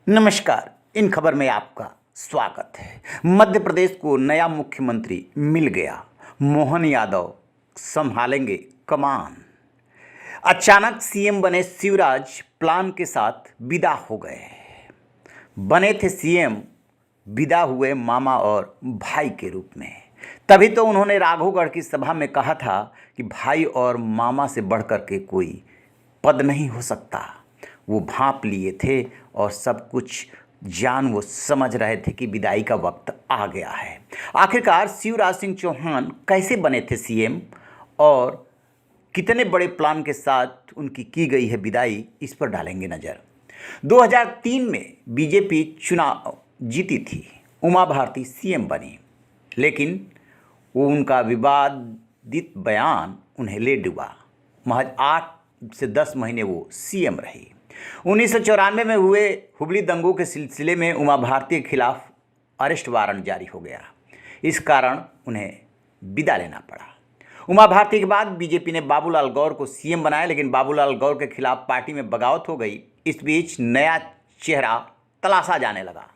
नमस्कार। इन खबर में आपका स्वागत है। मध्य प्रदेश को नया मुख्यमंत्री मिल गया। मोहन यादव संभालेंगे कमान। अचानक सीएम बने शिवराज प्लान के साथ विदा हो गए। बने थे सीएम, विदा हुए मामा और भाई के रूप में। तभी तो उन्होंने राघवगढ़ की सभा में कहा था कि भाई और मामा से बढ़कर के कोई पद नहीं हो सकता। वो भांप लिए थे और सब कुछ जान वो समझ रहे थे कि विदाई का वक्त आ गया है। आखिरकार शिवराज सिंह चौहान कैसे बने थे सीएम और कितने बड़े प्लान के साथ उनकी की गई है विदाई, इस पर डालेंगे नज़र। 2003 में बीजेपी चुनाव जीती थी, उमा भारती सीएम बनी, लेकिन वो उनका विवादित बयान उन्हें ले डूबा। महज 8 से 10 महीने वो सीएम रही। 1994 में हुए हुबली दंगों के सिलसिले में उमा भारती के खिलाफ अरेस्ट वारंट जारी हो गया। इस कारण उन्हें विदा लेना पड़ा। उमा भारती के बाद बीजेपी ने बाबूलाल गौर को सीएम बनाया, लेकिन बाबूलाल गौर के खिलाफ पार्टी में बगावत हो गई। इस बीच नया चेहरा तलाशा जाने लगा।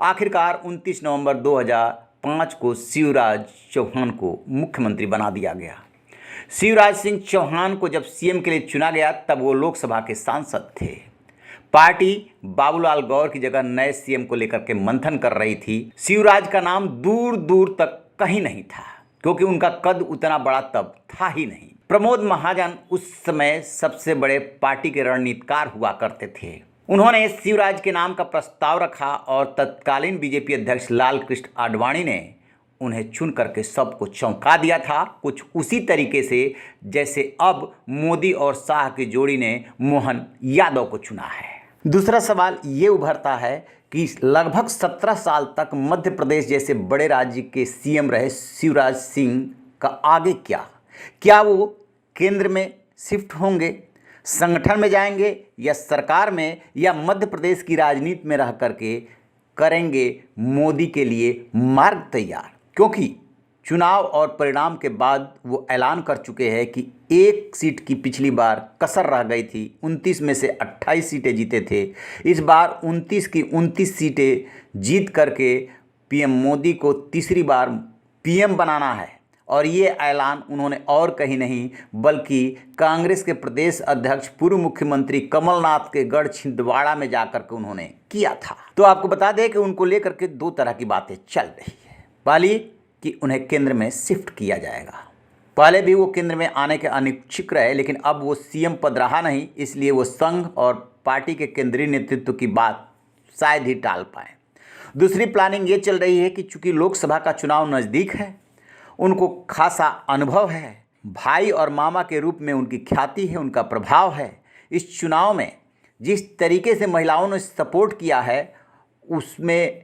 आखिरकार 29 नवंबर 2005 को शिवराज चौहान को मुख्यमंत्री बना दिया गया। शिवराज सिंह चौहान को जब सीएम के लिए चुना गया तब वो लोकसभा के सांसद थे। पार्टी बाबूलाल गौर की जगह नए सीएम को लेकर के मंथन कर रही थी। शिवराज का नाम दूर दूर तक कहीं नहीं था, क्योंकि उनका कद उतना बड़ा तब था ही नहीं। प्रमोद महाजन उस समय सबसे बड़े पार्टी के रणनीतिकार हुआ करते थे। उन्होंने शिवराज के नाम का प्रस्ताव रखा और तत्कालीन बीजेपी अध्यक्ष लाल कृष्ण आडवाणी ने उन्हें चुन करके सबको चौंका दिया था, कुछ उसी तरीके से जैसे अब मोदी और शाह की जोड़ी ने मोहन यादव को चुना है। दूसरा सवाल ये उभरता है कि लगभग 17 साल तक मध्य प्रदेश जैसे बड़े राज्य के सीएम रहे शिवराज सिंह का आगे क्या वो केंद्र में शिफ्ट होंगे, संगठन में जाएंगे या सरकार में, या मध्य प्रदेश की राजनीति में रह करके करेंगे मोदी के लिए मार्ग तैयार। क्योंकि चुनाव और परिणाम के बाद वो ऐलान कर चुके हैं कि एक सीट की पिछली बार कसर रह गई थी, 29 में से 28 सीटें जीते थे। इस बार 29 की 29 सीटें जीत करके पीएम मोदी को तीसरी बार पीएम बनाना है। और ये ऐलान उन्होंने और कहीं नहीं बल्कि कांग्रेस के प्रदेश अध्यक्ष पूर्व मुख्यमंत्री कमलनाथ के गढ़ छिंदवाड़ा में जाकर के उन्होंने किया था। तो आपको बता दें कि उनको लेकर के 2 तरह की बातें चल रही है। पहली कि उन्हें केंद्र में शिफ्ट किया जाएगा। पहले भी वो केंद्र में आने के अनिच्छुक रहे, लेकिन अब वो सीएम पद रहा नहीं, इसलिए वो संघ और पार्टी के केंद्रीय नेतृत्व की बात शायद ही टाल पाए। दूसरी प्लानिंग ये चल रही है कि चूंकि लोकसभा का चुनाव नज़दीक है, उनको खासा अनुभव है, भाई और मामा के रूप में उनकी ख्याति है, उनका प्रभाव है। इस चुनाव में जिस तरीके से महिलाओं ने सपोर्ट किया है उसमें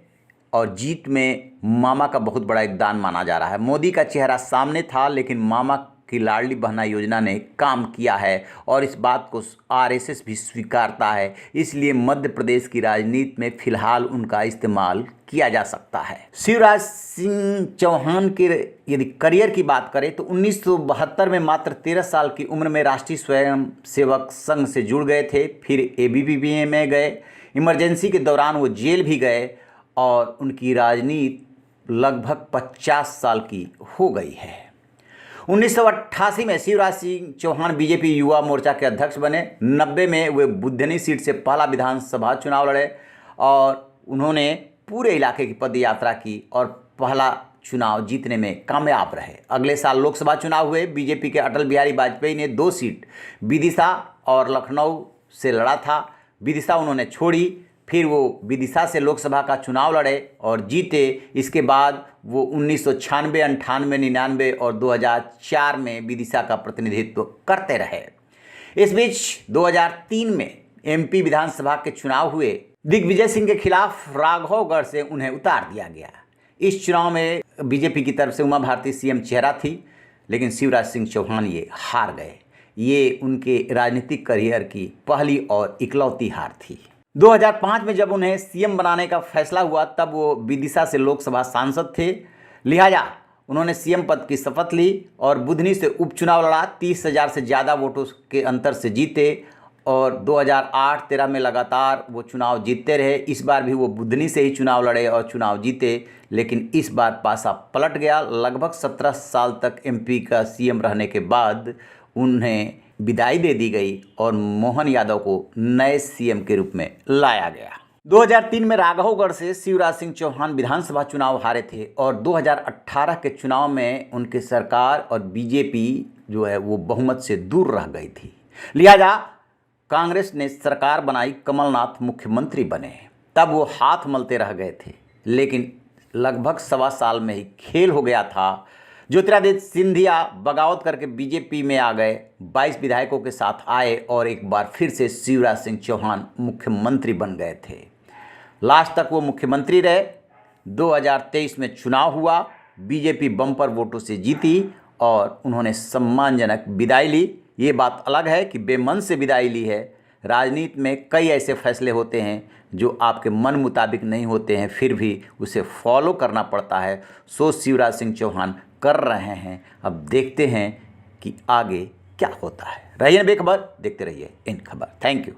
और जीत में मामा का बहुत बड़ा योगदान माना जा रहा है। मोदी का चेहरा सामने था, लेकिन मामा की लाडली बहना योजना ने काम किया है और इस बात को आरएसएस भी स्वीकारता है। इसलिए मध्य प्रदेश की राजनीति में फिलहाल उनका इस्तेमाल किया जा सकता है। शिवराज सिंह चौहान के यदि करियर की बात करें तो 1972 में मात्र 13 साल की उम्र में राष्ट्रीय स्वयंसेवक संघ से जुड़ गए थे। फिर एबीवीपी में गए। इमरजेंसी के दौरान वो जेल भी गए और उनकी राजनीति लगभग 50 साल की हो गई है। 1988 में शिवराज सिंह चौहान बीजेपी युवा मोर्चा के अध्यक्ष बने। 90 में वे बुधनी सीट से पहला विधानसभा चुनाव लड़े और उन्होंने पूरे इलाके की पद यात्रा की और पहला चुनाव जीतने में कामयाब रहे। अगले साल लोकसभा चुनाव हुए। बीजेपी के अटल बिहारी वाजपेयी ने 2 सीट विदिशा और लखनऊ से लड़ा था। विदिशा उन्होंने छोड़ी, फिर वो विदिशा से लोकसभा का चुनाव लड़े और जीते। इसके बाद वो 1996, 98, 99 और 2004 में विदिशा का प्रतिनिधित्व करते रहे। इस बीच 2003 में एमपी विधानसभा के चुनाव हुए। दिग्विजय सिंह के खिलाफ राघवगढ़ से उन्हें उतार दिया गया। इस चुनाव में बीजेपी की तरफ से उमा भारती सीएम चेहरा थी, लेकिन शिवराज सिंह चौहान ये हार गए। ये उनके राजनीतिक करियर की पहली और इकलौती हार थी। 2005 में जब उन्हें सीएम बनाने का फैसला हुआ तब वो विदिशा से लोकसभा सांसद थे, लिहाजा उन्होंने सीएम पद की शपथ ली और बुधनी से उपचुनाव लड़ा। 30,000 से ज़्यादा वोटों के अंतर से जीते और 2008-13 में लगातार वो चुनाव जीतते रहे। इस बार भी वो बुधनी से ही चुनाव लड़े और चुनाव जीते, लेकिन इस बार पासा पलट गया। लगभग 17 साल तक एमपी का सीएम रहने के बाद उन्हें विदाई दे दी गई और मोहन यादव को नए सीएम के रूप में लाया गया। 2003 में राघवगढ़ से शिवराज सिंह चौहान विधानसभा चुनाव हारे थे और 2018 के चुनाव में उनकी सरकार और बीजेपी जो है वो बहुमत से दूर रह गई थी। लिहाजा कांग्रेस ने सरकार बनाई, कमलनाथ मुख्यमंत्री बने। तब वो हाथ मलते रह गए थे, लेकिन लगभग 1.25 साल में ही खेल हो गया था। ज्योतिरादित्य सिंधिया बगावत करके बीजेपी में आ गए, 22 विधायकों के साथ आए और एक बार फिर से शिवराज सिंह चौहान मुख्यमंत्री बन गए थे। लास्ट तक वो मुख्यमंत्री रहे। 2023 में चुनाव हुआ, बीजेपी बम्पर वोटों से जीती और उन्होंने सम्मानजनक विदाई ली। ये बात अलग है कि बेमन से विदाई ली है। राजनीति में कई ऐसे फैसले होते हैं जो आपके मन मुताबिक नहीं होते हैं, फिर भी उसे फॉलो करना पड़ता है। सो शिवराज सिंह चौहान कर रहे हैं। अब देखते हैं कि आगे क्या होता है। रहिए बेखबर, देखते रहिए इन खबर। Thank you.